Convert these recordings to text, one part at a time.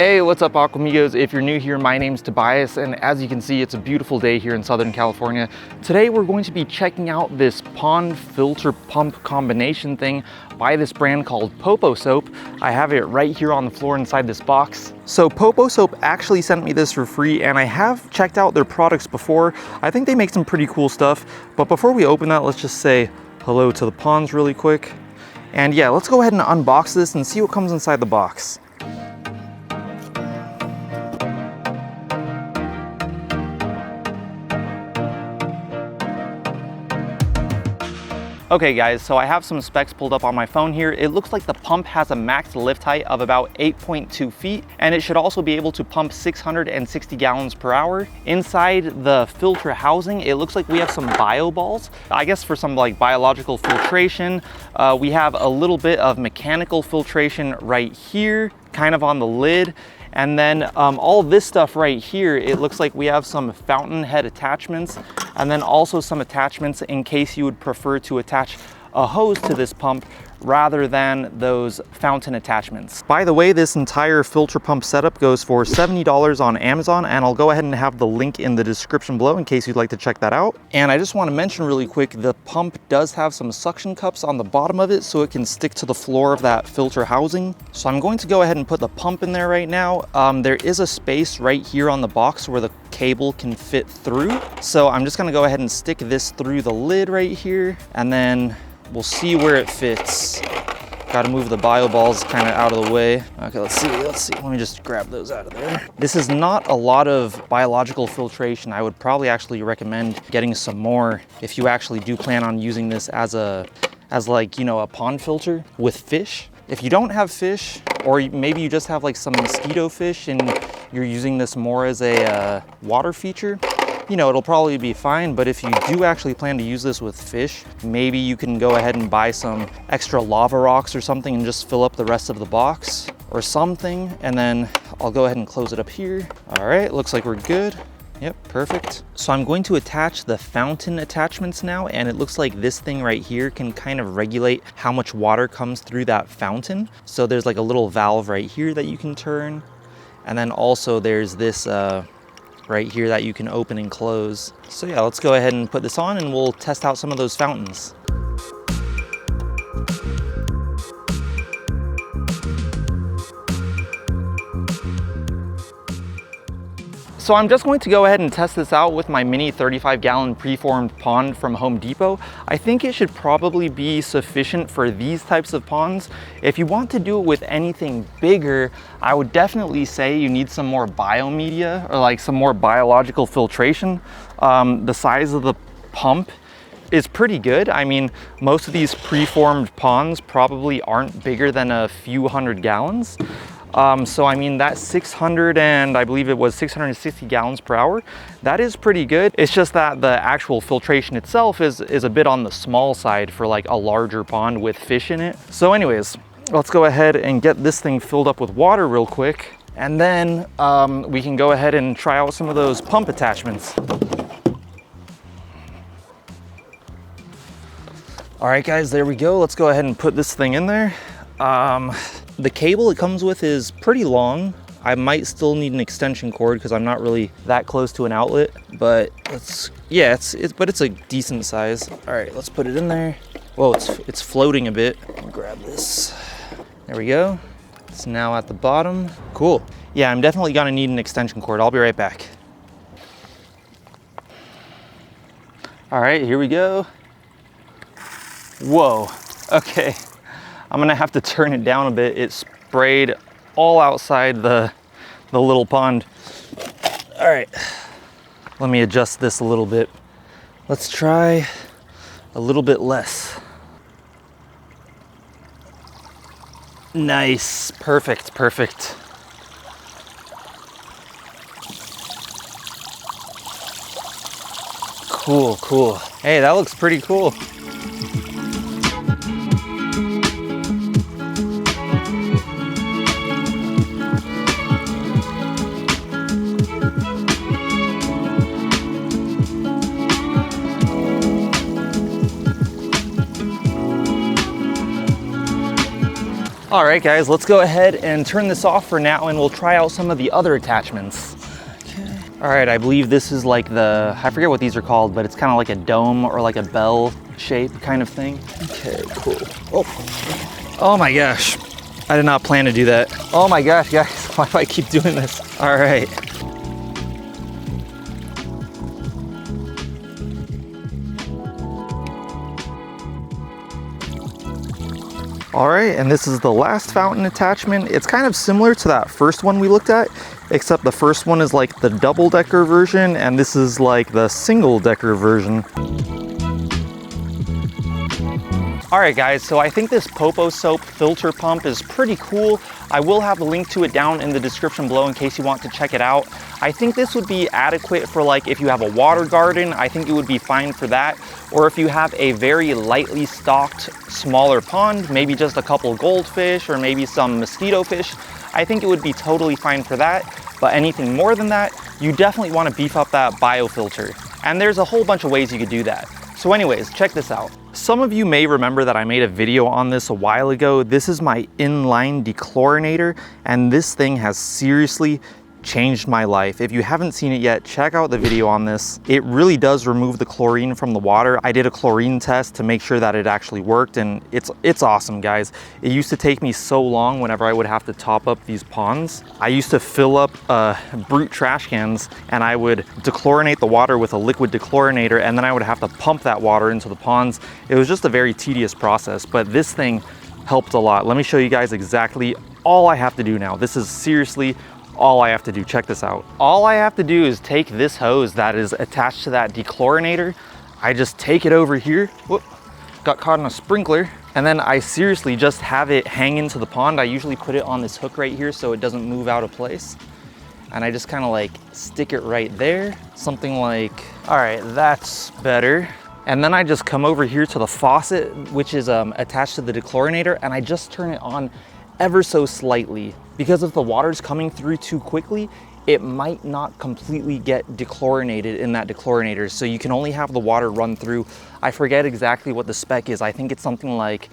Hey, what's up, Aquamigos? If you're new here, my name's Tobias, and as you can see, it's a beautiful day here in Southern California. Today, we're going to be checking out this pond filter pump combination thing by this brand called Poposoap. I have it right here on the floor inside this box. So Poposoap actually sent me this for free, and I have checked out their products before. I think they make some pretty cool stuff, but before we open that, let's just say hello to the ponds really quick. And yeah, let's go ahead and unbox this and see what comes inside the box. Okay guys, so I have some specs pulled up on my phone here. It looks like the pump has a max lift height of about 8.2 feet, and it should also be able to pump 660 gallons per hour. Inside the filter housing, it looks like we have some bio balls. I guess for some like biological filtration. We have a little bit of mechanical filtration right here, kind of on the lid. And then all this stuff right here, it looks like we have some fountain head attachments, and then also some attachments in case you would prefer to attach a hose to this pump rather than those fountain attachments. By the way, this entire filter pump setup goes for $70 on Amazon, and I'll go ahead and have the link in the description below in case you'd like to check that out. And I just want to mention really quick, the pump does have some suction cups on the bottom of it so it can stick to the floor of that filter housing. So I'm going to go ahead and put the pump in there right now. There is a space right here on the box where the cable can fit through. So I'm just gonna go ahead and stick this through the lid right here, and then we'll see where it fits. Got to move the bio balls kind of out of the way. Okay, let's see. Let me just grab those out of there. This is not a lot of biological filtration. I would probably actually recommend getting some more if you actually do plan on using this as like, you know, a pond filter with fish. If you don't have fish, or maybe you just have like some mosquito fish and you're using this more as a water feature, you know, it'll probably be fine. But if you do actually plan to use this with fish, maybe you can go ahead and buy some extra lava rocks or something and just fill up the rest of the box or something. And then I'll go ahead and close it up here. All right, looks like we're good. Yep, perfect. So I'm going to attach the fountain attachments now, and it looks like this thing right here can kind of regulate how much water comes through that fountain. So there's like a little valve right here that you can turn. And then also there's this right here that you can open and close. So yeah, let's go ahead and put this on and we'll test out some of those fountains. So I'm just going to go ahead and test this out with my mini 35-gallon preformed pond from Home Depot. I think it should probably be sufficient for these types of ponds. If you want to do it with anything bigger, I would definitely say you need some more biomedia or like some more biological filtration. The size of the pump is pretty good. I mean, most of these preformed ponds probably aren't bigger than a few hundred gallons. So I mean, that 600 and I believe it was 660 gallons per hour, that is pretty good. It's just that the actual filtration itself is a bit on the small side for like a larger pond with fish in it. So anyways, let's go ahead and get this thing filled up with water real quick. And then we can go ahead and try out some of those pump attachments. All right guys, there we go. Let's go ahead and put this thing in there. The cable it comes with is pretty long. I might still need an extension cord because I'm not really that close to an outlet, but it's a decent size. All right, let's put it in there. Whoa, it's floating a bit. I'll grab this. There we go. It's now at the bottom. Cool. Yeah, I'm definitely gonna need an extension cord. I'll be right back. All right, here we go. Whoa, okay. I'm gonna have to turn it down a bit. It sprayed all outside the little pond. All right, let me adjust this a little bit. Let's try a little bit less. Nice, perfect. Cool. Hey, that looks pretty cool. All right, guys, let's go ahead and turn this off for now, and we'll try out some of the other attachments. Okay. All right, I believe this is like I forget what these are called, but it's kind of like a dome or like a bell shape kind of thing. Okay, cool. Oh my gosh. I did not plan to do that. Oh my gosh, guys, why do I keep doing this? All right. All right, and this is the last fountain attachment. It's kind of similar to that first one we looked at, except the first one is like the double-decker version, and this is like the single-decker version. All right, guys, so I think this Poposoap filter pump is pretty cool. I will have a link to it down in the description below in case you want to check it out. I think this would be adequate for like if you have a water garden, I think it would be fine for that. Or if you have a very lightly stocked smaller pond, maybe just a couple goldfish or maybe some mosquito fish, I think it would be totally fine for that. But anything more than that, you definitely want to beef up that biofilter. And there's a whole bunch of ways you could do that. So anyways, check this out. Some of you may remember that I made a video on this a while ago. This is my inline dechlorinator, and this thing has seriously changed my life. If you haven't seen it yet, check out the video on this. It really does remove the chlorine from the water. I did a chlorine test to make sure that it actually worked, and it's awesome, guys. It used to take me so long whenever I would have to top up these ponds. I used to fill up brute trash cans, and I would dechlorinate the water with a liquid dechlorinator, and then I would have to pump that water into the ponds. It was just a very tedious process, but this thing helped a lot. Let me show you guys exactly all I have to do now. This is seriously all I have to do. Check this out. All I have to do is take this hose that is attached to that dechlorinator. I just take it over here. Whoop, got caught in a sprinkler. And then I seriously just have it hang into the pond. I usually put it on this hook right here so it doesn't move out of place. And I just kind of like stick it right there. Something like, all right, that's better. And then I just come over here to the faucet, which is attached to the dechlorinator, and I just turn it on ever so slightly, because if the water's coming through too quickly, it might not completely get dechlorinated in that dechlorinator. So you can only have the water run through. I forget exactly what the spec is. I think it's something like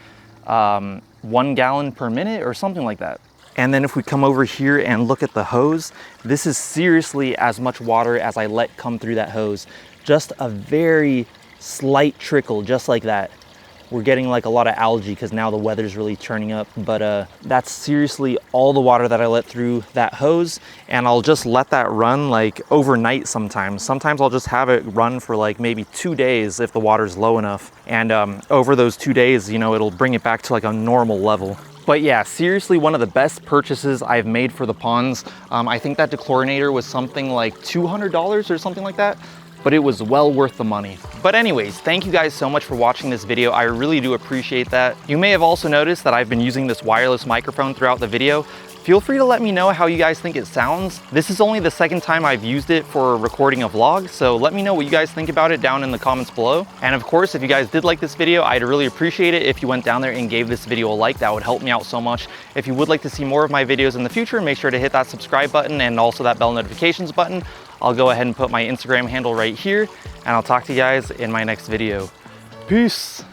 1 gallon per minute or something like that. And then if we come over here and look at the hose, this is seriously as much water as I let come through that hose. Just a very slight trickle, just like that. We're getting like a lot of algae because now the weather's really turning up, but that's seriously all the water that I let through that hose, and I'll just let that run like overnight sometimes. Sometimes I'll just have it run for like maybe 2 days if the water's low enough, and over those 2 days, you know, it'll bring it back to like a normal level. But yeah, seriously, one of the best purchases I've made for the ponds. I think that dechlorinator was something like $200 or something like that, but it was well worth the money. But anyways, thank you guys so much for watching this video. I really do appreciate that. You may have also noticed that I've been using this wireless microphone throughout the video. Feel free to let me know how you guys think it sounds. This is only the second time I've used it for recording a vlog, so let me know what you guys think about it down in the comments below. And of course, if you guys did like this video, I'd really appreciate it if you went down there and gave this video a like. That would help me out so much. If you would like to see more of my videos in the future, make sure to hit that subscribe button and also that bell notifications button. I'll go ahead and put my Instagram handle right here, and I'll talk to you guys in my next video. Peace.